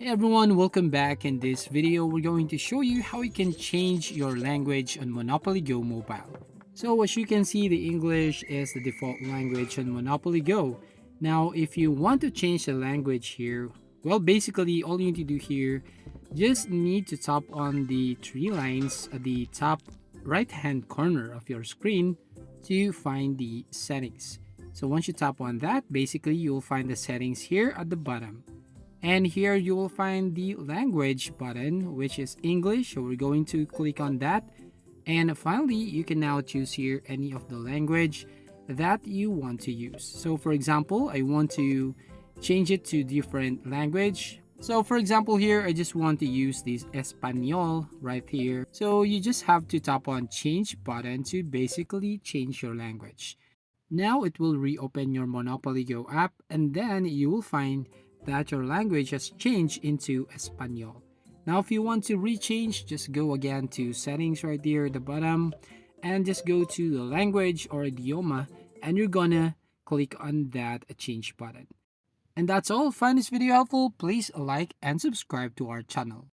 Hey everyone, welcome back. In this video, we're going to show you how you can change your language on Monopoly Go mobile. So as you can see, the English is the default language on Monopoly Go. Now, if you want to change the language here, well, basically all you need to do here, just need to tap on the three lines at the top right hand corner of your screen to find the settings. So once you tap on that, basically you'll find the settings here at the bottom. And here you will find the language button, which is English. So we're going to click on that. And finally, you can now choose here any of the language that you want to use. So for example, I want to change it to different language. So for example here, I just want to use this Espanol right here. So you just have to tap on change button to basically change your language. Now it will reopen your Monopoly Go app and then you will find that your language has changed into Espanol. Now if you want to rechange, just go again to settings right there at the bottom and just go to the language or idioma and you're gonna click on that change button. And that's all. Find this video helpful, please like and subscribe to our channel.